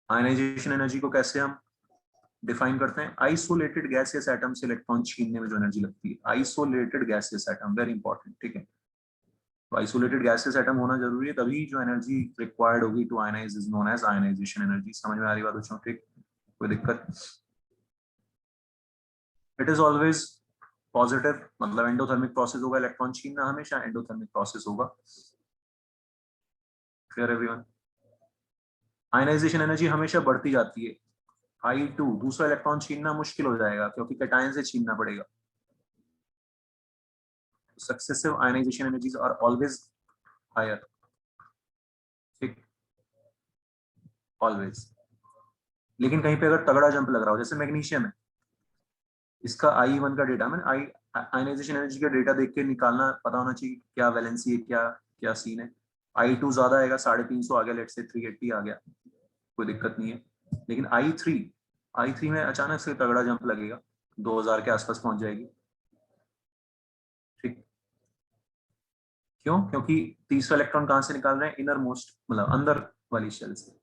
[SPEAKER 1] आयनाइजेशन एनर्जी को कैसे हम डिफाइन करते हैं? आइसोलेटेड गैसियस एटम से इलेक्ट्रॉन छीनने में जो एनर्जी लगती है, isolated gaseous atom, very important. ठीक है, तो आइसोलेटेड गैसियस एटम होना जरूरी है, तभी जो एनर्जी रिक्वायर्ड होगी to ionise is known as ionisation energy. समझ में आ रही बात बच्चों? ठीक, कोई दिक्कत? इट इज ऑलवेज पॉजिटिव, मतलब एंडोथर्मिक प्रोसेस होगा, इलेक्ट्रॉन छीनना हमेशा एंडोथर्मिक प्रोसेस होगा। Clear everyone? आयनाइजेशन एनर्जी हमेशा बढ़ती जाती है। I2 दूसरा इलेक्ट्रॉन छीनना मुश्किल हो जाएगा क्योंकि कैटायन से छीनना पड़ेगा। Successive ionisation energies are always higher. ठीक, ऑलवेज। लेकिन कहीं पे अगर तगड़ा जंप लग रहा हो, जैसे मैग्नीशियम है, इसका I1 का डेटा, मैंने आई आयनाइजेशन एनर्जी का डेटा देख के निकालना पता होना चाहिए क्या वैलेंसी है, क्या क्या सीन है। I2 ज्यादा आएगा, 350 आ गया, लेट से 380 आ गया, कोई दिक्कत नहीं है। लेकिन I3 में अचानक से तगड़ा जंप लगेगा, 2000 के आसपास पहुंच जाएगी। ठीक, क्यों? क्योंकि तीसरा इलेक्ट्रॉन कहां से निकाल रहे हैं? इनर मोस्ट, मतलब अंदर वाली शेल से।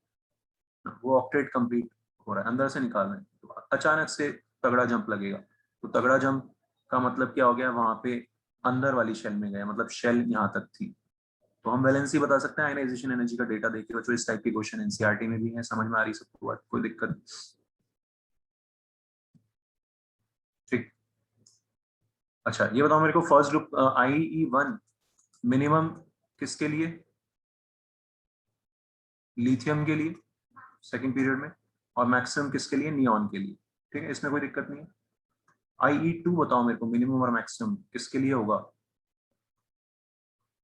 [SPEAKER 1] वो ऑक्टेट कंप्लीट हो रहा है, अंदर से निकाल रहे हैं, तो अचानक से तगड़ा जंप लगेगा। तो तगड़ा जंप का मतलब क्या हो गया? वहां पे अंदर वाली शेल में गया, मतलब शेल यहाँ तक थी। तो हम वैलेंसी बता सकते हैं आयनाइजेशन एनर्जी का डेटा देखिए बच्चों। इस टाइप के क्वेश्चन एनसीईआरटी में भी है। समझ में आ रही सबको बात? कोई दिक्कत? ठीक, अच्छा ये बताओ मेरे को, फर्स्ट ग्रुप IE1 मिनिमम किसके लिए? लिथियम के लिए सेकंड पीरियड में, और मैक्सिमम किसके लिए? नियॉन के लिए। ठीक है, इसमें कोई दिक्कत नहीं है। IE2 बताओ मेरे को, मिनिमम और मैक्सिमम किसके लिए होगा?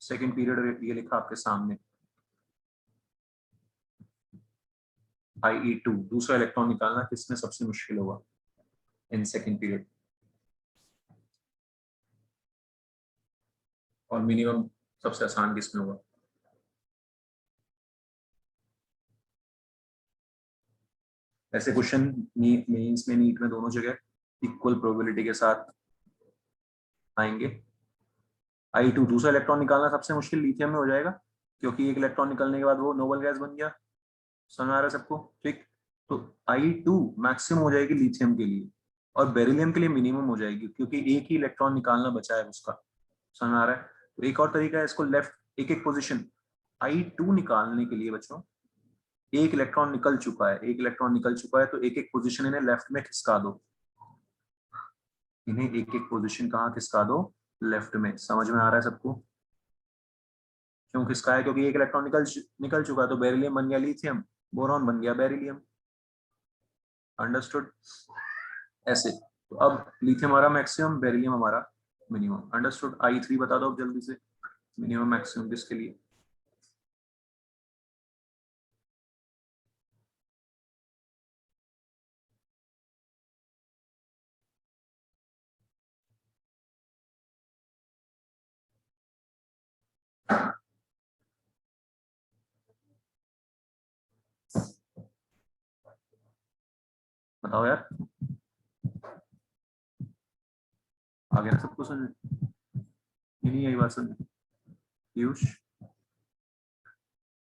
[SPEAKER 1] सेकंड पीरियड ये लिखा आपके सामने। IE2 दूसरा इलेक्ट्रॉन निकालना किसमें सबसे मुश्किल होगा इन सेकंड पीरियड? और मिनिमम सबसे आसान किसमें होगा? ऐसे क्वेश्चन मेंस में, नीट में, दोनों जगह इक्वल प्रोबेबिलिटी के साथ आएंगे। I2 दूसरा इलेक्ट्रॉन निकालना सबसे मुश्किल लिथियम में हो जाएगा, क्योंकि एक इलेक्ट्रॉन निकलने के बाद वो नोबल गैस बन गया। समझ आ रहा है सबको? ठीक, तो I2 मैक्सिमम हो जाएगी लिथियम के लिए, और बेरिलियम के लिए मिनिमम हो जाएगी, क्योंकि एक ही इलेक्ट्रॉन निकालना बचा है उसका। समझ आ रहा है? तो एक और तरीका है इसको, लेफ्ट एक एक पोजीशन I2 निकालने के लिए बच्चों, एक इलेक्ट्रॉन निकल चुका है, एक इलेक्ट्रॉन निकल चुका है, तो एक एक पोजीशन इन्हें लेफ्ट में खिसका दो। इन्हें एक एक पोजीशन कहाँ खिसका दो? लेफ्ट में। समझ में आ रहा है सबको? क्यों खिसका है? क्योंकि एक इलेक्ट्रॉन निकल चुका है, तो बेरिलियम बन गया लिथियम, बोरॉन बन गया बेरिलियम। अंडरस्टूड? ऐसे, तो अब लिथियम हमारा मैक्सिमम, बेरिलियम हमारा मिनिमम। अंडरस्टूड? I3 बता दो अब जल्दी से, मिनिमम मैक्सिमम किसके लिए? बताओ यार, आ गया ना सबको समझ? नहीं यही बात समझ? पीयूष,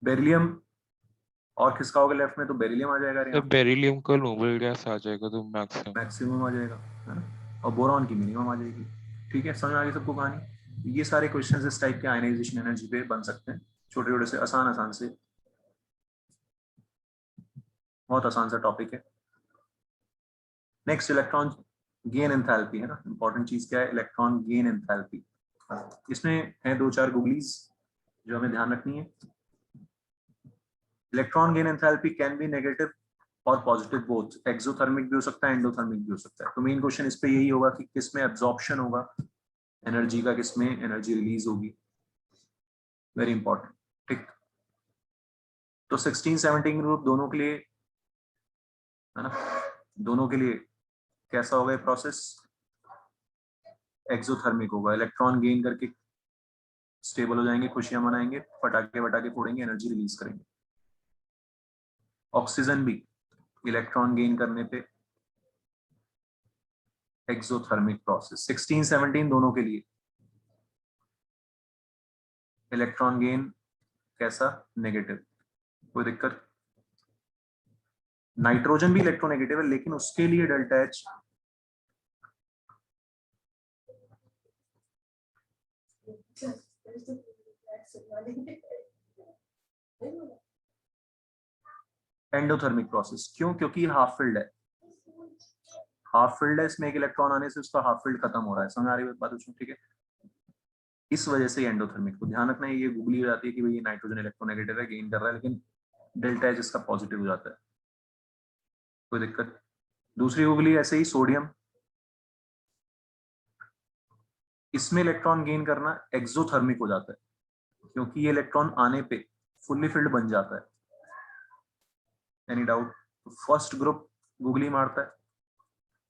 [SPEAKER 1] बेरिलियम और खिसकाओगे लेफ्ट में तो बेरिलियम आ जाएगा
[SPEAKER 3] तो
[SPEAKER 1] यहाँ,
[SPEAKER 3] बेरिलियम का नोबल गैस आ जाएगा तो मैक्सिमम।
[SPEAKER 1] मैक्सिमम आ जाएगा, है ना? और बोरॉन की मिनिमम आ जाएगी। ठीक है, समझ आ गई सबको कहानी? ये सारे क्वेश्चंस इस टाइप के आयनाइजेशन एनर्जी पे बन सकते हैं, छोटे छोटे से, आसान आसान से, बहुत आसान सा टॉपिक है। नेक्स्ट, इलेक्ट्रॉन गेन एंथैल्पी है ना, इंपॉर्टेंट चीज क्या है? Electron gain enthalpy. इसमें है दो चार गुगलीज जो हमें ध्यान रखनी है। Electron gain enthalpy can be negative और पॉजिटिव बोथ, एक्सोथर्मिक भी हो सकता है, एंडोथर्मिक भी हो सकता है। तो मेन क्वेश्चन इस पे यही होगा कि किसमें एब्जॉर्प्शन होगा एनर्जी का, किसमें एनर्जी रिलीज होगी। Very important. ठीक, तो 16-17 ग्रुप दोनों के लिए, है ना, दोनों के लिए कैसा होगा प्रोसेस? एक्सोथर्मिक होगा, इलेक्ट्रॉन गेन करके स्टेबल हो जाएंगे, खुशियां मनाएंगे, पटाखे वटाखे फोड़ेंगे, एनर्जी रिलीज करेंगे। ऑक्सीजन भी इलेक्ट्रॉन गेन करने पे एक्सोथर्मिक प्रोसेस, 16 17 दोनों के लिए इलेक्ट्रॉन गेन कैसा, नेगेटिव, कोई दिक्कत। नाइट्रोजन भी इलेक्ट्रोनेगेटिव है, लेकिन उसके लिए डेल्टा एच एंडोथर्मिक प्रोसेस। क्यों? क्योंकि हाफ फिल्ड है, हाफ फिल्ड है, इसमें एक इलेक्ट्रॉन आने से उसका हाफ फिल्ड खत्म हो रहा है। समझ आ रही है बात? ठीक है, इस वजह से एंडोथर्मिक। तो ध्यान रखना, ये गूगली हो जाती है कि भाई ये नाइट्रोजन इलेक्ट्रोनेगेटिव है, गेन कर रहा है, लेकिन डेल्टा एच इसका पॉजिटिव हो जाता है, कोई दिक्कत। दूसरी गूगली ऐसे ही सोडियम, इसमें इलेक्ट्रॉन गेन करना एक्सोथर्मिक हो जाता है, क्योंकि ये इलेक्ट्रॉन आने पे फुल्ली फिल्ड बन जाता है। Any doubt? तो फर्स्ट ग्रुप गूगली मारता है,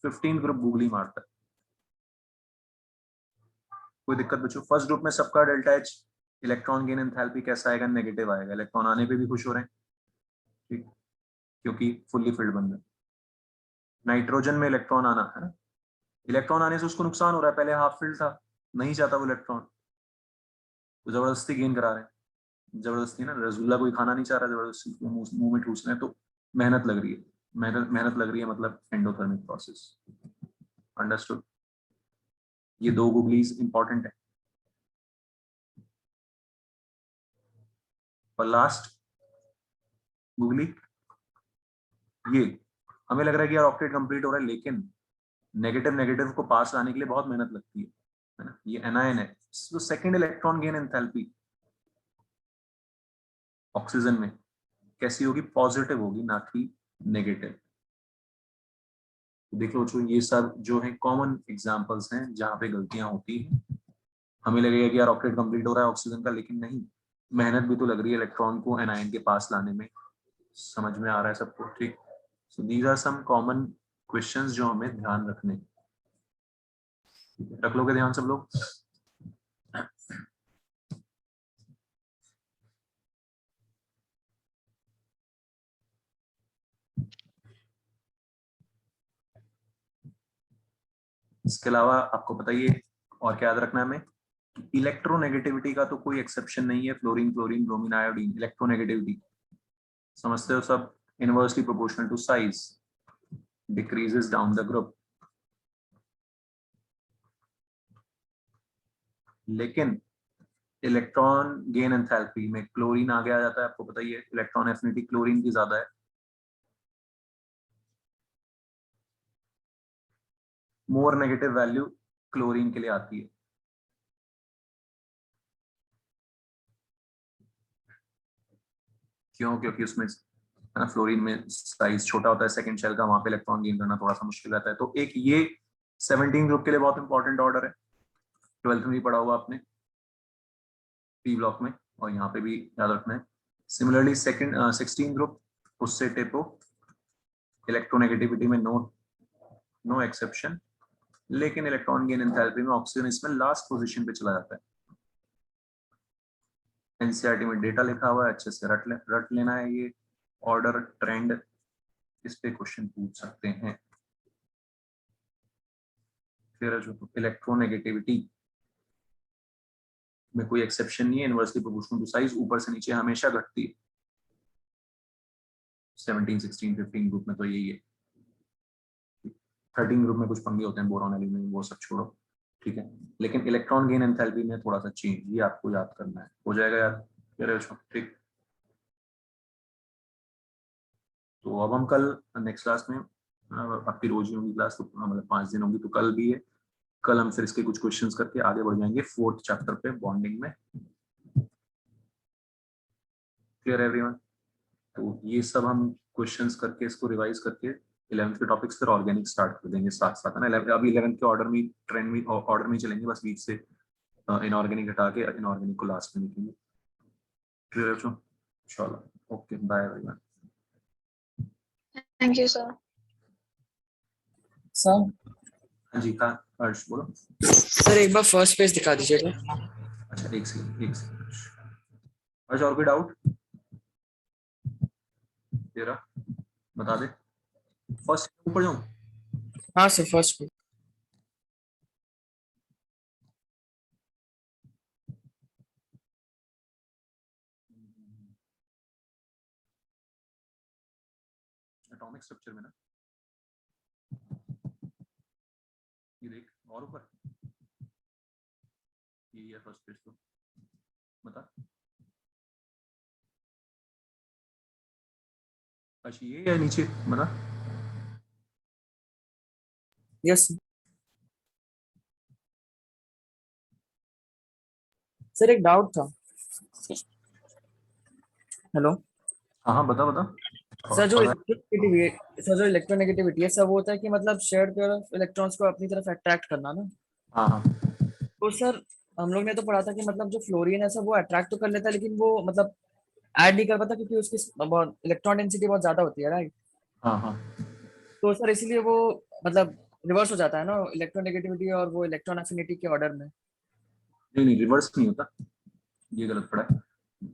[SPEAKER 1] 15 ग्रुप गूगली मारता है, कोई दिक्कत बच्चों? फर्स्ट ग्रुप में सबका delta H, electron gain enthalpy कैसा आएगा, नेगेटिव आएगा, इलेक्ट्रॉन आने पे भी खुश हो रहे हैं, ठीक, क्योंकि फुल्ली फिल्ड बन गए। नाइट्रोजन में इलेक्ट्रॉन आना है ना, इलेक्ट्रॉन आने से उसको नुकसान हो रहा है, पहले हाफ फिल्ड था, नहीं चाहता वो इलेक्ट्रॉन, तो जबरदस्ती गेन करा रहे हैं। जबरदस्ती ना, रसगुल्ला कोई खाना नहीं चाह रहा, जबरदस्ती मुंह में ठूस रहे हैं, तो मेहनत लग रही है, मेहनत लग रही है, मतलब एंडोथर्मिक प्रोसेस। अंडरस्टूड? ये दो गूगलीज इंपॉर्टेंट है। और लास्ट गूगली, ये हमें लग रहा है कि यार ऑक्टेट कंप्लीट हो रहा है, लेकिन नेगेटिव नेगेटिव को पास लाने के लिए बहुत मेहनत लगती है ना। ये एनायन है, तो second electron gain enthalpy oxygen में कैसी होगी, पॉजिटिव होगी, ना कि नेगेटिव। देख लो बच्चों, ये सब जो है कॉमन एग्जांपल्स हैं जहां पे गलतियां होती हैं। हमें लगेगा कि यार ऑक्टेट कंप्लीट हो रहा है ऑक्सीजन का, लेकिन नहीं, मेहनत भी तो लग रही है इलेक्ट्रॉन को एनायन के पास लाने में। समझ में आ रहा है सबको? ठीक। So these are some common questions जो हमें ध्यान रखने, रख लोगे ध्यान सब लोग? इसके अलावा आपको बताइए और क्या याद रखना है हमें, इलेक्ट्रोनेगेटिविटी का तो कोई एक्सेप्शन नहीं है। Fluorine, chlorine, bromine, iodine, electronegativity समझते हो सब, inversely proportional to size, decreases down the group. लेकिन इलेक्ट्रॉन गेन एंथैल्पी में क्लोरीन आगे आ जाता है, आपको पता ही है, इलेक्ट्रॉन एफिनिटी क्लोरीन की ज्यादा है। मोर नेगेटिव वैल्यू क्लोरीन के लिए आती है। क्यों? क्योंकि उसमें है ना, फ्लोरीन में साइज छोटा होता है सेकंड शेल का, वहां पे इलेक्ट्रॉन गेन करना थोड़ा सा मुश्किल रहता है। तो एक ये 17 ग्रुप के लिए बहुत इंपॉर्टेंट ऑर्डर है, 12th में भी पढ़ा हुआ आपने पी ब्लॉक में, और यहाँ पे भी याद रखना है। सिमिलरली सेकंड 16 ग्रुप, उससे टेपो, इलेक्ट्रोनेगेटिविटी में नो एक्सेप्शन, लेकिन इलेक्ट्रॉन गेन एंथैल्पी में ऑक्सीजन इसमें लास्ट पोजीशन पे चला जाता है। एनसीईआरटी में डेटा लिखा हुआ है, अच्छे से रट लेना है। ये ऑर्डर ट्रेंड, इस पे क्वेश्चन पूछ सकते हैं। फिर जो इलेक्ट्रोनेगेटिविटी में कोई एक्सेप्शन नहीं है, इनवर्सली प्रोपोर्शनल टू साइज, ऊपर से नीचे हमेशा घटती है। 17, 16, 15 ग्रुप में तो यही है। 13 ग्रुप में कुछ पंगे होते हैं, बोरॉन, एल्यूमिनियम, वो सब छोड़ो, ठीक है। लेकिन इलेक्ट्रॉन गेन एंथैल्पी में थोड़ा सा चेंज, ये आपको याद करना है। हो जाएगा याद? ठीक। तो अब हम कल नेक्स्ट क्लास में, आपकी रोज होगी क्लास, तो मतलब 5 दिन होगी, तो कल भी है। कल हम फिर इसके कुछ क्वेश्चंस करके आगे बढ़ जाएंगे 4th चैप्टर पे, बॉन्डिंग में। Clear everyone? तो ये सब हम क्वेश्चंस करके, इसको रिवाइज करके 11th के टॉपिक्स फिर ऑर्गेनिक स्टार्ट कर देंगे साथ साथ, है ना। अभी 11th के ऑर्डर में, ट्रेंड में, ऑर्डर में चलेंगे, बस बीच से इनऑर्गेनिक हटा के इनऑर्गेनिक को लास्ट में लिखेंगे। क्लियर है? चलो, okay, bye everyone.
[SPEAKER 2] Thank you, sir.
[SPEAKER 6] Sir
[SPEAKER 1] हाँ जी, कहा हर्ष, बोलो।
[SPEAKER 6] सर एक बार फर्स्ट पेज दिखा दीजिएगा।
[SPEAKER 1] अच्छा एक सेकंड अच्छा और कोई डाउट तेरा बता दे फर्स्ट ऊपर जाऊं
[SPEAKER 6] हाँ सर फर्स्ट पे
[SPEAKER 1] एटॉमिक स्ट्रक्चर में ना ये देख और ऊपर ये है फर्स्ट पेज तो बता अच्छा ये है नीचे बता
[SPEAKER 6] यस सर एक डाउट था हेलो
[SPEAKER 1] हाँ हाँ बता बता
[SPEAKER 6] सर जो
[SPEAKER 1] और-
[SPEAKER 6] इलेक्ट्रोनेगेटिविटी सर जो इलेक्ट्रोनेगेटिविटी है सब वो होता है कि मतलब शेयर्ड पेयर ऑफ इलेक्ट्रॉन्स को अपनी तरफ अट्रैक्ट करना ना
[SPEAKER 1] हाँ हाँ
[SPEAKER 6] तो सर हम लोग ने तो पढ़ा था कि मतलब जो फ्लोरीन है सब वो अट्रैक्ट तो कर लेता है लेकिन वो मतलब ऐड नहीं कर पाता क्योंकि उसकी इलेक्ट्रॉन डेंसिटी बहुत ज्यादा होती है राइट
[SPEAKER 1] हाँ हाँ
[SPEAKER 6] तो सर इसीलिए वो मतलब रिवर्स हो जाता है ना इलेक्ट्रोनेगेटिविटी और वो इलेक्ट्रॉन अफिनिटी के ऑर्डर में
[SPEAKER 1] नहीं रिवर्स नहीं होता ये गलत पड़ा है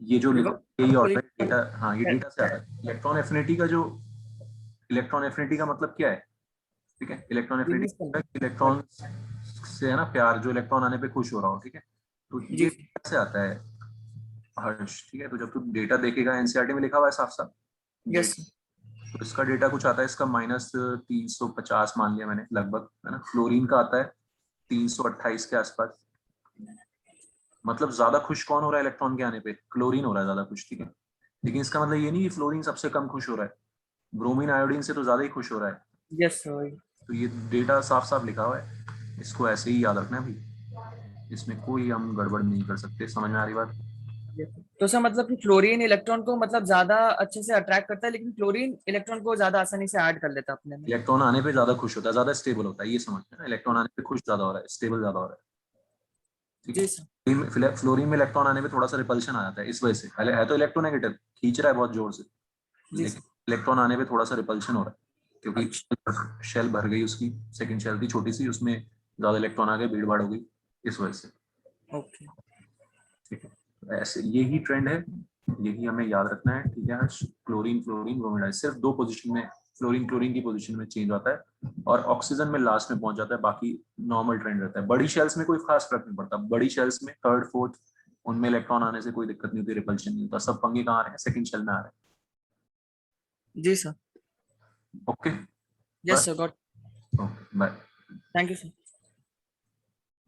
[SPEAKER 1] ये जो लिखो यही ऑर्डर है डेटा हाँ ये डेटा से आता है इलेक्ट्रॉन एफिनिटी का मतलब क्या है ठीक है इलेक्ट्रॉन एफिनिटी इलेक्ट्रॉन से है ना प्यार जो इलेक्ट्रॉन आने पे खुश हो रहा हो ठीक है तो ये डेटा से आता है हर्ष ठीक है तो जब तू डेटा देखेगा एनसीईआरटी में लिखा हुआ है साफ साफ
[SPEAKER 6] यस
[SPEAKER 1] तो इसका डेटा कुछ आता है इसका -350 मान लिया मैंने लगभग है ना फ्लोरीन का आता है 328 के आसपास मतलब ज्यादा खुश कौन हो रहा है इलेक्ट्रॉन के आने पे क्लोरीन हो रहा है ज्यादा खुश ठीक है लेकिन इसका मतलब ये नहीं कि फ्लोरीन सबसे कम खुश हो रहा है ब्रोमीन आयोडीन से तो ज्यादा ही खुश हो रहा है
[SPEAKER 6] यस सर
[SPEAKER 1] तो ये डेटा साफ साफ लिखा हुआ है इसको ऐसे ही याद रखना है भाई इसमें कोई हम गड़बड़ नहीं कर सकते समझ में आ रही बात
[SPEAKER 6] तो सर मतलब कि फ्लोरीन इलेक्ट्रॉन को मतलब ज्यादा अच्छे से अट्रैक्ट करता है लेकिन क्लोरीन इलेक्ट्रॉन को ज्यादा आसानी से ऐड कर लेता है अपने में
[SPEAKER 1] इलेक्ट्रॉन आने पे ज्यादा खुश होता है ज्यादा स्टेबल होता है ये समझते हैं ना इलेक्ट्रॉन आने पे खुश ज्यादा हो रहा है स्टेबल ज्यादा हो रहा है ठीक
[SPEAKER 6] जी
[SPEAKER 1] है
[SPEAKER 6] सर
[SPEAKER 1] फ्लोरीन में इलेक्ट्रॉन आने पे थोड़ा सा रिपल्शन आ जाता है इस वजह से पहले है तो इलेक्ट्रोनेगेटिव खींच रहा है बहुत जोर से
[SPEAKER 6] जी
[SPEAKER 1] लेकिन इलेक्ट्रॉन आने पे थोड़ा सा रिपल्शन हो रहा है क्योंकि
[SPEAKER 6] अच्छा
[SPEAKER 1] शेल भर गई उसकी सेकंड शेल थी छोटी सी उसमें ज्यादा इलेक्ट्रॉन आ गए भीड़ भाड़ हो गई इस वजह से
[SPEAKER 6] ओके
[SPEAKER 1] ठीक है तो ऐसे यही ट्रेंड है यही हमें याद रखना है ठीक है क्लोरीन फ्लोरीन ब्रोमीडाइड सिर्फ 2 पोजीशन में फ्लोरीन क्लोरीन की पोजीशन में चेंज होता है और ऑक्सीजन में लास्ट में पहुंच जाता है बाकी नॉर्मल ट्रेंड रहता है बड़ी शेल्स में कोई खास फर्क नहीं पड़ता बड़ी शेल्स में थर्ड फोर्थ उनमें इलेक्ट्रॉन आने से कोई दिक्कत नहीं होती रिपल्शन नहीं होता सब पंगे कहाँ आ रहे हैं सेकंड शेल में आ रहे
[SPEAKER 6] जी सर
[SPEAKER 1] हैं okay
[SPEAKER 6] yes sir got
[SPEAKER 1] okay bye
[SPEAKER 6] thank you sir